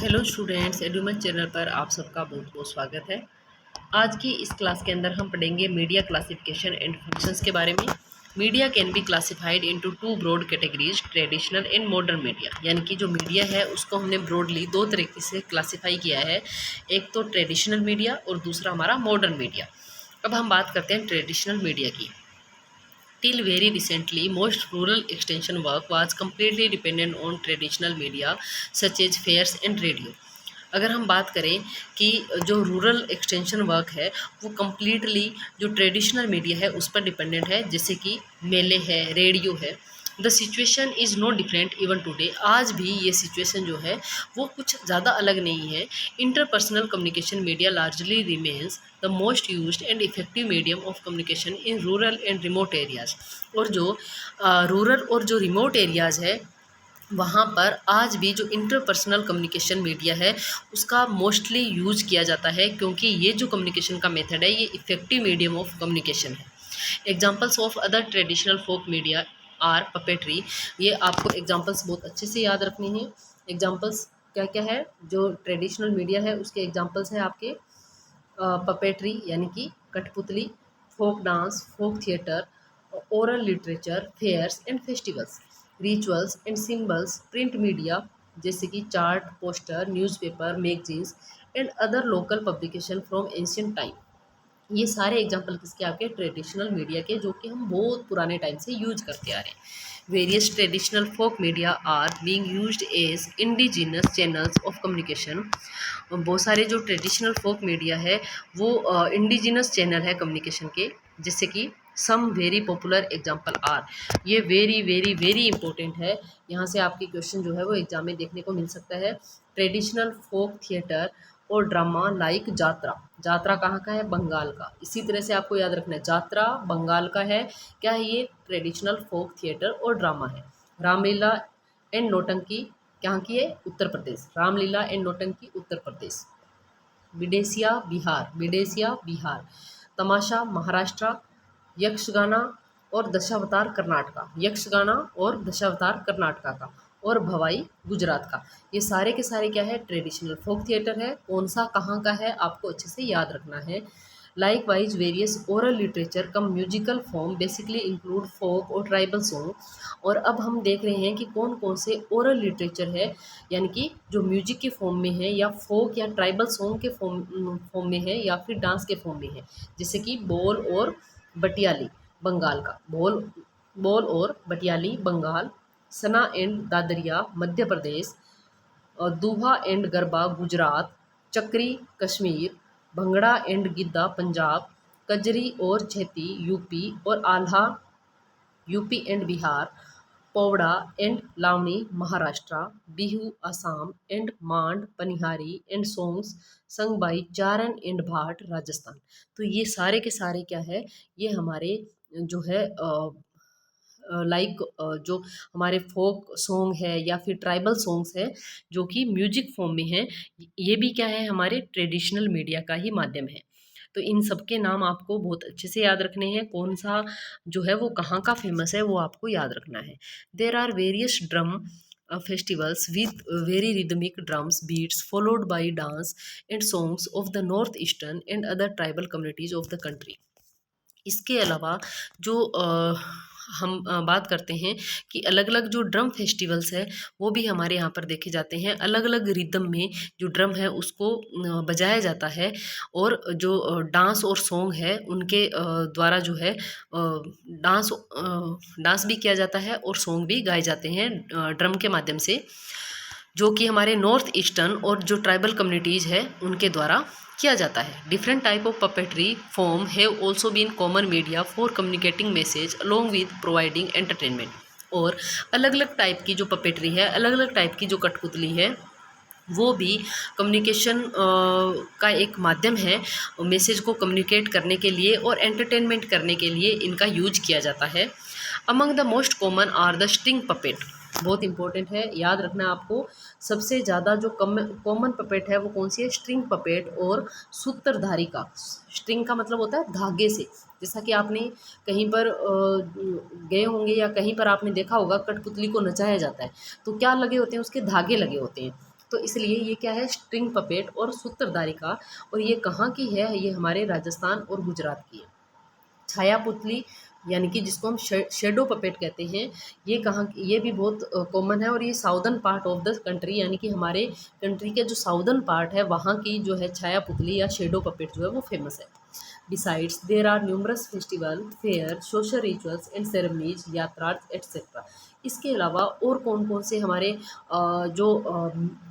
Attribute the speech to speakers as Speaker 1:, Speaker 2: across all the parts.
Speaker 1: Hello students, एडुमन channel पर आप सबका बहुत बहुत स्वागत है। आज की इस क्लास के अंदर हम पढ़ेंगे मीडिया क्लासिफिकेशन एंड फंक्शंस के बारे में। Media can be classified into two broad categories, traditional and modern media. यानी कि जो मीडिया है उसको हमने ब्रॉडली दो तरीके से क्लासिफाई किया है, एक तो ट्रेडिशनल मीडिया और दूसरा हमारा मॉडर्न मीडिया। अब हम बात करते हैं ट्रेडिशनल मीडिया की। Till very recently, most rural extension work was completely dependent on traditional media such as fairs and radio. अगर हम बात करें कि जो रूरल एक्सटेंशन वर्क है वो कम्प्लीटली जो ट्रेडिशनल मीडिया है उस पर डिपेंडेंट है, जैसे कि मेले है, रेडियो है। The situation is no different even today. आज भी ये सिचुएशन जो है वो कुछ ज़्यादा अलग नहीं है। Interpersonal communication media largely remains the most used and effective medium of communication in rural and remote areas. और जो रूरल और जो रिमोट एरियाज़ है वहाँ पर आज भी जो इंटरपर्सनल कम्युनिकेशन मीडिया है उसका मोस्टली यूज़ किया जाता है, क्योंकि ये जो कम्युनिकेशन का मेथड है ये इफ़ेक्टिव मीडियम ऑफ कम्युनिकेशन है। Examples of other traditional folk media are puppetry. ये आपको एग्जाम्पल्स बहुत अच्छे से याद रखने हैं। एग्जाम्पल्स क्या क्या है जो ट्रेडिशनल मीडिया है उसके एग्जाम्पल्स हैं आपके पपेट्री यानी कि कठपुतली, folk dance, folk theatre, oral literature, fairs and festivals, rituals and symbols, print media जैसे कि chart, poster, newspaper, magazines and other local publication from ancient time. ये सारे एग्जाम्पल किसके आपके ट्रेडिशनल मीडिया के, जो कि हम बहुत पुराने टाइम से यूज करते आ रहे हैं। Various traditional folk media are being used as indigenous channels of communication. बहुत सारे जो ट्रेडिशनल फोक मीडिया है वो इंडिजिनस चैनल है कम्युनिकेशन के, जैसे कि some very popular example are. ये वेरी वेरी वेरी इंपॉर्टेंट है, यहाँ से आपके क्वेश्चन जो है वो एग्जाम में देखने को मिल सकता है। ट्रेडिशनल फोक थिएटर और ड्रामा लाइक जात्रा। जात्रा कहाँ का है? बंगाल का। इसी तरह से आपको याद रखना है, जात्रा बंगाल का है। क्या है ये? ट्रेडिशनल फोक थिएटर और ड्रामा है। रामलीला एंड नौटंकी कहाँ की है? उत्तर प्रदेश। रामलीला एंड नौटंकी उत्तर प्रदेश। बिडेसिया बिहार, बिडेसिया बिहार। तमाशा महाराष्ट्र। यक्षगाना और दशावतार कर्नाटका, यक्षगाना और दशावतार कर्नाटका का। और भवाई गुजरात का। ये सारे के सारे क्या है? ट्रेडिशनल फोक थिएटर है। कौन सा कहाँ का है आपको अच्छे से याद रखना है। Likewise various oral literature cum musical form basically include folk और ट्राइबल सॉन्ग। और अब हम देख रहे हैं कि कौन कौन से ओरल लिटरेचर है, यानी कि जो म्यूजिक के फॉर्म में है या फोक या ट्राइबल सॉन्ग के फॉर्म में है या फिर डांस के फॉर्म में है, जैसे कि बोल और बटियाली बंगाल का। बोल बोल और बटियाली बंगाल। सना एंड दादरिया मध्य प्रदेश। दूहा एंड गरबा गुजरात। चक्री कश्मीर। भंगड़ा एंड गिद्दा पंजाब। कजरी और छैती यूपी और Alha UP and Bihar. Powada and Lavani Maharashtra. Bihu Assam and Mand Panihari and songs sung by Charan and Bhat Rajasthan. तो ये सारे के सारे क्या है? ये हमारे जो है लाइक जो हमारे फोक सॉन्ग है या फिर ट्राइबल सॉन्ग्स है जो कि म्यूजिक फॉर्म में है, ये भी क्या है? हमारे ट्रेडिशनल मीडिया का ही माध्यम है। तो इन सब के नाम आपको बहुत अच्छे से याद रखने हैं। कौन सा जो है वो कहाँ का फेमस है वो आपको याद रखना है। There are various drum festivals with very rhythmic drums beats followed by dance and songs of the northeastern and other tribal communities of the country। इसके अलावा जो हम बात करते हैं कि अलग अलग जो ड्रम फेस्टिवल्स है वो भी हमारे यहाँ पर देखे जाते हैं। अलग अलग रिदम में जो ड्रम है उसको बजाया जाता है, और जो डांस और सॉन्ग है उनके द्वारा जो है डांस भी किया जाता है और सॉन्ग भी गाए जाते हैं ड्रम के माध्यम से, जो कि हमारे नॉर्थ ईस्टर्न और जो ट्राइबल कम्युनिटीज़ है उनके द्वारा किया जाता है। Different type of puppetry form have also been common media for communicating message along with providing entertainment. और अलग अलग टाइप की जो पपेट्री है, अलग अलग टाइप की जो कठपुतली है, वो भी कम्युनिकेशन का एक माध्यम है। मैसेज को कम्युनिकेट करने के लिए और एंटरटेनमेंट करने के लिए इनका यूज किया जाता है। Among the most common are the string puppet. बहुत इंपॉर्टेंट है, याद रखना आपको। सबसे ज़्यादा जो कॉमन पपेट है वो कौन सी है? स्ट्रिंग पपेट और सूत्रधारी का। स्ट्रिंग का मतलब होता है धागे से। जैसा कि आपने कहीं पर गए होंगे या कहीं पर आपने देखा होगा कठपुतली को नचाया जाता है, तो क्या लगे होते हैं? उसके धागे लगे होते हैं। तो इसलिए ये क्या है, स्ट्रिंग पपेट और सूत्रधारी का। और ये कहाँ की है, ये हमारे राजस्थान और गुजरात की है। छाया पुतली यानी कि जिसको हम शेडो पपेट कहते हैं, ये कहाँ, ये भी बहुत कॉमन है और ये southern part of the country यानी कि हमारे कंट्री के जो साउदर्न पार्ट है वहाँ की जो है छाया पुतली या शेडो पपेट जो है वो फेमस है। Besides, there are numerous festival, fair, social rituals and ceremonies, यात्रार्थ एट्सेट्रा। इसके अलावा और कौन कौन से हमारे जो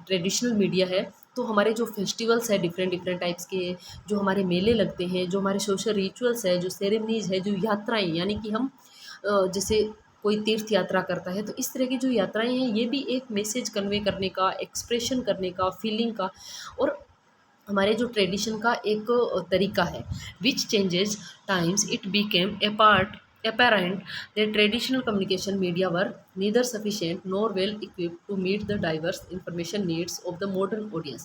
Speaker 1: ट्रेडिशनल मीडिया है, तो हमारे जो फेस्टिवल्स है डिफरेंट डिफरेंट टाइप्स के, जो हमारे मेले लगते हैं, जो हमारे सोशल रिचुअल्स है, जो सेरेमनीज है, जो यात्राएं यानी कि हम जैसे कोई तीर्थ यात्रा करता है तो इस तरह की जो यात्राएं हैं ये भी एक मैसेज कन्वे करने का, एक्सप्रेशन करने का, फीलिंग का और हमारे जो ट्रेडिशन का एक तरीका है। विच changes times it became a part apparent that traditional communication media were neither sufficient nor well equipped to meet the diverse information needs of the modern audience।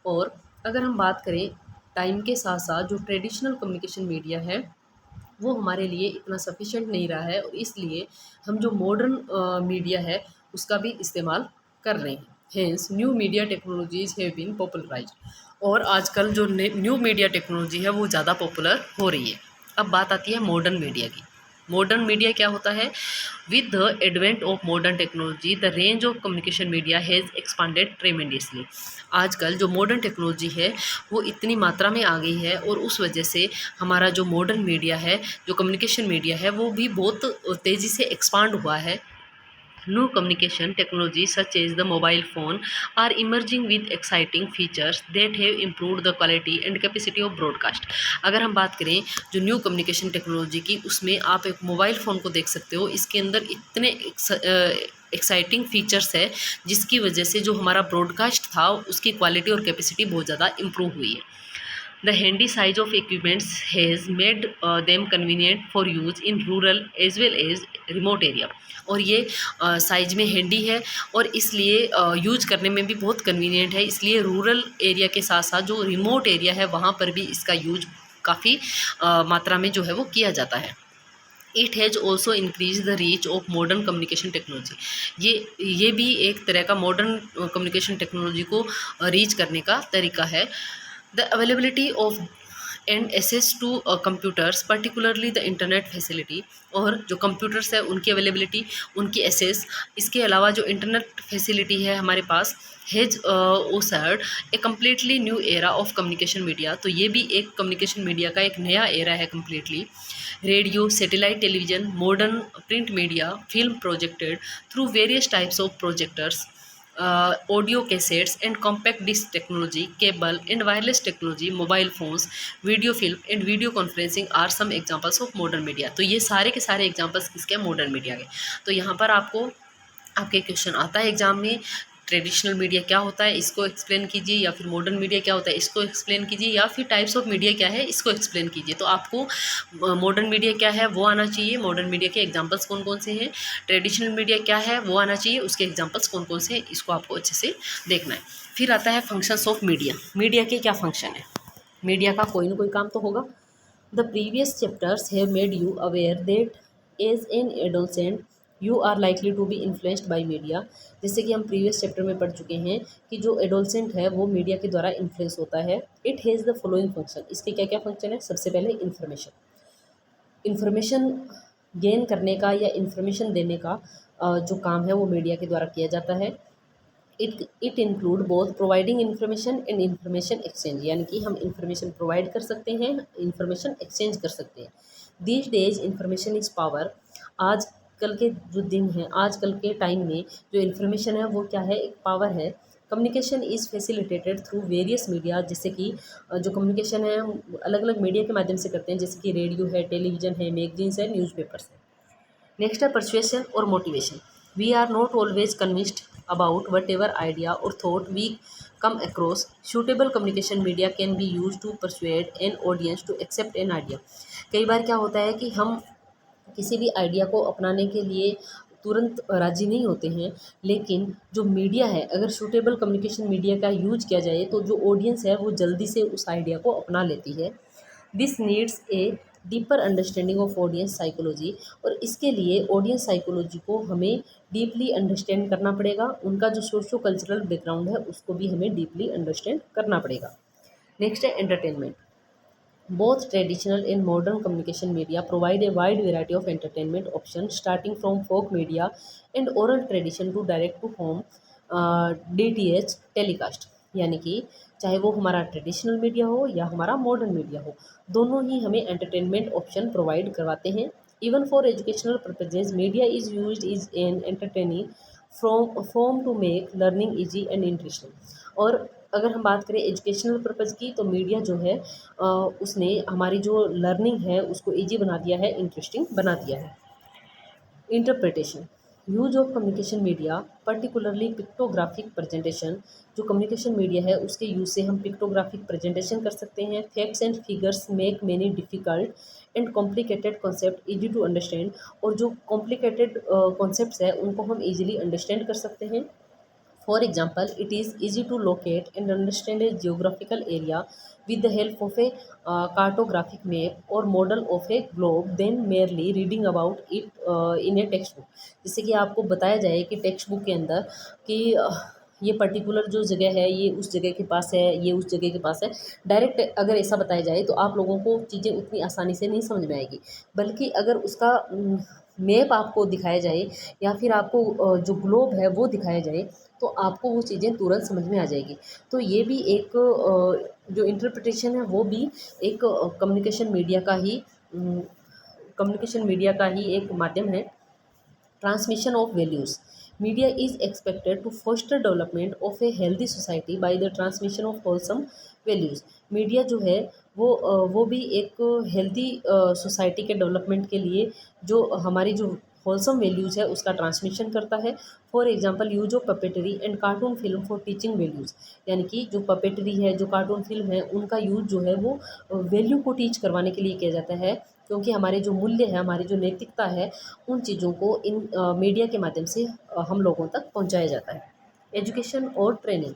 Speaker 1: और अगर हम बात करें टाइम के साथ साथ जो ट्रेडिशनल कम्युनिकेशन मीडिया है वो हमारे लिए इतना सफिशेंट नहीं रहा है और इसलिए हम जो मॉडर्न मीडिया है उसका भी इस्तेमाल कर रहे हैं। Hence new media technologies have been popularised. और आजकल जो न्यू मीडिया टेक्नोलॉजी है वो ज़्यादा पॉपुलर हो रही है। अब बात आती है मॉडर्न मीडिया की। मॉडर्न मीडिया क्या होता है? With the advent of modern technology the range of communication media has expanded tremendously. आजकल जो मॉडर्न टेक्नोलॉजी है वो इतनी मात्रा में आ गई है और उस वजह से हमारा जो मॉडर्न मीडिया है, जो कम्युनिकेशन मीडिया है, वो भी बहुत तेज़ी से एक्सपांड हुआ है। New communication technologies such as the mobile phone are emerging with exciting features that have improved the quality and capacity of broadcast। अगर हम बात करें जो न्यू कम्युनिकेशन टेक्नोलॉजी की, उसमें आप एक मोबाइल फ़ोन को देख सकते हो। इसके अंदर इतने एक्साइटिंग फीचर्स है जिसकी वजह से जो हमारा ब्रॉडकास्ट था उसकी क्वालिटी और कैपेसिटी बहुत ज़्यादा इम्प्रूव हुई है। The handy size of equipments has made them convenient for use in rural as well as remote area। और ये साइज में हैंडी है और इसलिए यूज करने में भी बहुत कन्वीनियंट है। इसलिए रूरल एरिया के साथ साथ जो रिमोट एरिया है वहाँ पर भी इसका यूज काफ़ी मात्रा में जो है वो किया जाता है। It has also increase the reach of modern communication technology. ये भी एक तरह का मॉडर्न कम्युनिकेशन टेक्नोलॉजी को रीच करने का तरीका है। The availability of and access to computers, particularly the internet facility। और जो कंप्यूटर्स है उनकी अवेलेबिलिटी, उनकी एसेस, इसके अलावा जो इंटरनेट फैसिलिटी है हमारे पास, has occurred a completely new era of communication media. तो ये भी एक कम्युनिकेशन मीडिया का एक नया एरा है कम्प्लीटली। Radio, satellite television, modern print media, film projected through various types of projectors, audio cassettes and compact disc technology, cable and wireless technology, mobile phones, video film and video conferencing are some examples of modern media. तो ये सारे के सारे examples किसके? Modern media के। तो यहाँ पर आपको आपके क्वेश्चन आता है एग्जाम में, ट्रेडिशनल मीडिया क्या होता है इसको एक्सप्लेन कीजिए, या फिर मॉडर्न मीडिया क्या होता है इसको एक्सप्लेन कीजिए, या फिर टाइप्स ऑफ मीडिया क्या है इसको एक्सप्लेन कीजिए। तो आपको मॉडर्न मीडिया क्या है वो आना चाहिए, मॉडर्न मीडिया के एग्जांपल्स कौन कौन से हैं, ट्रेडिशनल मीडिया क्या है वो आना चाहिए, उसके एग्जांपल्स कौन कौन से हैं इसको आपको अच्छे से देखना है। फिर आता है फंक्शंस ऑफ मीडिया। मीडिया के क्या फंक्शन है? मीडिया का कोई ना कोई काम तो होगा। The previous chapters have made you aware that as an adolescent you are likely to be influenced by media. जैसे कि हम प्रीवियस चैप्टर में पढ़ चुके हैं कि जो एडोलसेंट है वो मीडिया के द्वारा इन्फ्लुएंस होता है। It has the following function. इसके क्या क्या फंक्शन है? सबसे पहले इन्फॉर्मेशन गेन करने का या इन्फॉर्मेशन देने का जो काम है वो मीडिया के द्वारा किया जाता है। It include both providing information and information exchange, यानी कि हम इन्फॉर्मेशन प्रोवाइड कर सकते हैं, इन्फॉर्मेशन एक्सचेंज कर सकते हैं। These days information is power. आज कल के जो दिन हैं, आजकल के टाइम में जो इन्फॉर्मेशन है वो क्या है? एक पावर है। Communication is facilitated through various media. जैसे कि जो कम्युनिकेशन है हम अलग अलग मीडिया के माध्यम से करते हैं, जैसे कि रेडियो है, टेलीविज़न है, मैगजीन्स है, न्यूज़पेपर्स है। नेक्स्ट है परसुएशन और motivation. We are not always convinced about whatever idea और thought we come across. Suitable communication media can be use to persuade an audience to accept an idea. कई बार क्या होता है कि हम किसी भी आइडिया को अपनाने के लिए तुरंत राज़ी नहीं होते हैं, लेकिन जो मीडिया है अगर सूटेबल कम्युनिकेशन मीडिया का यूज किया जाए तो जो ऑडियंस है वो जल्दी से उस आइडिया को अपना लेती है। This needs a deeper understanding of audience psychology, और इसके लिए ऑडियंस साइकोलॉजी को हमें डीपली अंडरस्टैंड करना पड़ेगा, उनका जो सोशो कल्चरल बैकग्राउंड है उसको भी हमें डीपली अंडरस्टैंड करना पड़ेगा। नेक्स्ट है entertainment. Both traditional and modern communication media provide a wide variety of entertainment options, starting from folk media and oral tradition to direct to home DTH telecast। यानी कि चाहे वो हमारा ट्रेडिशनल मीडिया हो या हमारा मॉडर्न मीडिया हो, दोनों ही हमें एंटरटेनमेंट ऑप्शन प्रोवाइड करवाते हैं। Even for educational purposes media is used is an entertaining from form to make learning easy and interesting. और अगर हम बात करें एजुकेशनल पर्पज़ की, तो मीडिया जो है उसने हमारी जो लर्निंग है उसको इजी बना दिया है, इंटरेस्टिंग बना दिया है। Interpretation. Use of communication media particularly pictographic presentation. जो कम्युनिकेशन मीडिया है उसके यूज़ से हम पिक्टोग्राफिक प्रेजेंटेशन कर सकते हैं। Facts and figures make many difficult and complicated concept easy to understand. और जो कॉम्प्लिकेटेड कॉन्सेप्ट्स है उनको हम इजीली अंडरस्टैंड कर सकते हैं। For example, it is easy to locate and understand a geographical area with the help of a cartographic map or model of a globe than merely reading about it in a textbook। जैसे कि आपको बताया जाए कि text book के अंदर कि ये पर्टिकुलर जो जगह है ये उस जगह के पास है, ये उस जगह के पास है। डायरेक्ट अगर ऐसा बताया जाए तो आप लोगों को चीज़ें उतनी आसानी से नहीं समझ में आएगी, बल्कि अगर उसका मैप आपको दिखाया जाए या फिर आपको जो ग्लोब है वो दिखाया जाए तो आपको वो चीज़ें तुरंत समझ में आ जाएगी। तो ये भी एक जो इंटरप्रिटेशन है वो भी एक कम्युनिकेशन मीडिया का ही एक माध्यम है। Transmission of values. Media is expected to foster development of a healthy society by the transmission of wholesome values. Media जो है वो भी एक हेल्दी सोसाइटी के डेवलपमेंट के लिए जो हमारी जो होलसम वैल्यूज़ है उसका ट्रांसमिशन करता है। For example use of puppetry and cartoon film for teaching values. यानी कि जो पपेटरी है, जो कार्टून फिल्म है, उनका यूज जो है वो वैल्यू को टीच करवाने के लिए किया जाता है, क्योंकि हमारे जो मूल्य है, हमारी जो नैतिकता है, उन चीज़ों को इन मीडिया के माध्यम से हम लोगों तक पहुंचाया जाता है। एजुकेशन और training.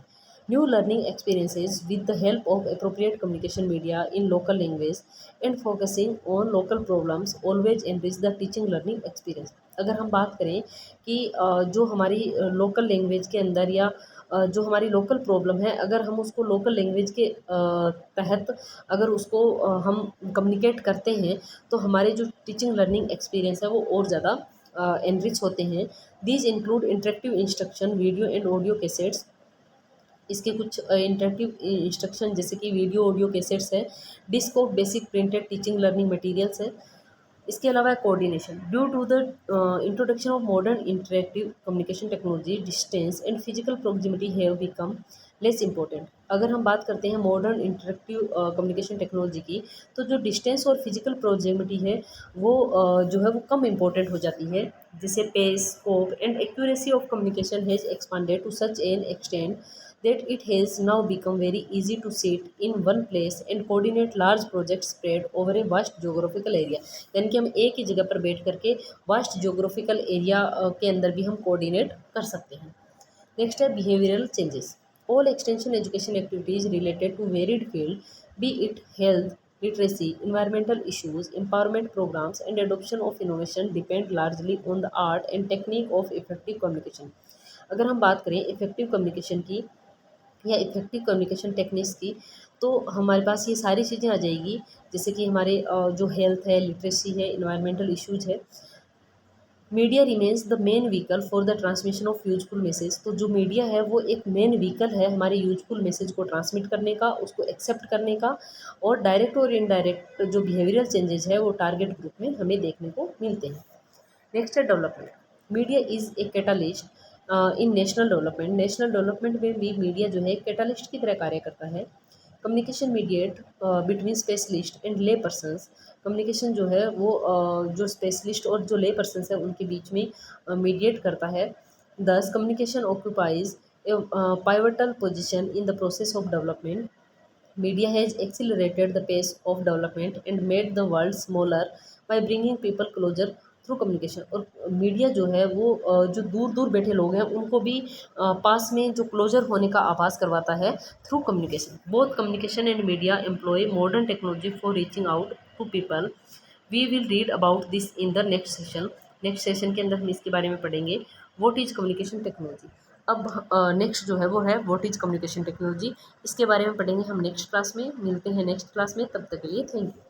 Speaker 1: New learning experiences with the help of appropriate communication media in local language and focusing on local problems always enrich the teaching learning experience. अगर हम बात करें कि जो हमारी लोकल लैंग्वेज के अंदर या जो हमारी लोकल प्रॉब्लम है, अगर हम उसको लोकल लैंग्वेज के तहत अगर उसको हम कम्युनिकेट करते हैं तो हमारे जो टीचिंग लर्निंग एक्सपीरियंस है वो और ज़्यादा एनरिच होते हैं। These include interactive instruction, video and audio cassettes. इसके कुछ इंटरेक्टिव इंस्ट्रक्शन जैसे कि वीडियो ऑडियो कैसेट्स है। Disc of basic printed teaching learning materials है। इसके अलावा coordination. Due to the introduction of modern interactive communication technology, distance and physical proximity have become less important. अगर हम बात करते हैं मॉडर्न इंटरेक्टिव कम्युनिकेशन टेक्नोलॉजी की, तो जो डिस्टेंस और फिजिकल प्रॉक्सिमिटी है वो जो है वो कम इम्पोर्टेंट हो जाती है। जैसे pace, scope and accuracy of communication has expanded to such an extent that it has now become very easy to sit in one place and coordinate large projects spread over a vast geographical area। यानी कि हम एक ही जगह पर बैठ करके vast geographical area के अंदर भी हम कोऑर्डिनेट कर सकते हैं। नेक्स्ट है behavioural changes. All extension education activities related to varied field, be it health, literacy, environmental issues, empowerment programs and adoption of innovation depend largely on the art and technique of effective communication। अगर हम बात करें effective communication की या effective communication techniques की, तो हमारे पास ये सारी चीज़ें आ जाएगी। जैसे कि हमारे जो हेल्थ है, लिटरेसी है, इन्वायरमेंटल इश्यूज़ है। Media remains the main vehicle for the transmission of useful message. तो जो मीडिया है वो एक मेन व्हीकल है हमारे यूजफुल मैसेज को ट्रांसमिट करने का, उसको एक्सेप्ट करने का। और डायरेक्ट और इनडायरेक्ट जो बिहेवियरल चेंजेस है वो टारगेट ग्रुप में हमें देखने को मिलते हैं। नेक्स्ट है development. Media is a catalyst in national development. National development में भी मीडिया जो है कैटालिस्ट की तरह कार्य करता है। Communication mediate between specialist and ले पर्सनस। कम्युनिकेशन जो है वो जो स्पेशलिस्ट और जो ले पर्सनस है उनके बीच में मीडिएट करता है। दस communication occupies A pivotal position in the process of development. Media has accelerated the pace of development and made the world smaller by bringing people closer through communication. और मीडिया जो है वो जो दूर दूर बैठे लोग हैं उनको भी पास में जो क्लोजर होने का आभास करवाता है through communication. Both communication and media employ modern technology for reaching out to people. We will read about this in the next session. Next session के अंदर हम इसके बारे में पढ़ेंगे। What is communication technology. अब नेक्स्ट जो है वो है व्हाट इज कम्युनिकेशन टेक्नोलॉजी। इसके बारे में पढ़ेंगे हम नेक्स्ट क्लास में। मिलते हैं नेक्स्ट क्लास में, तब तक के लिए थैंक यू।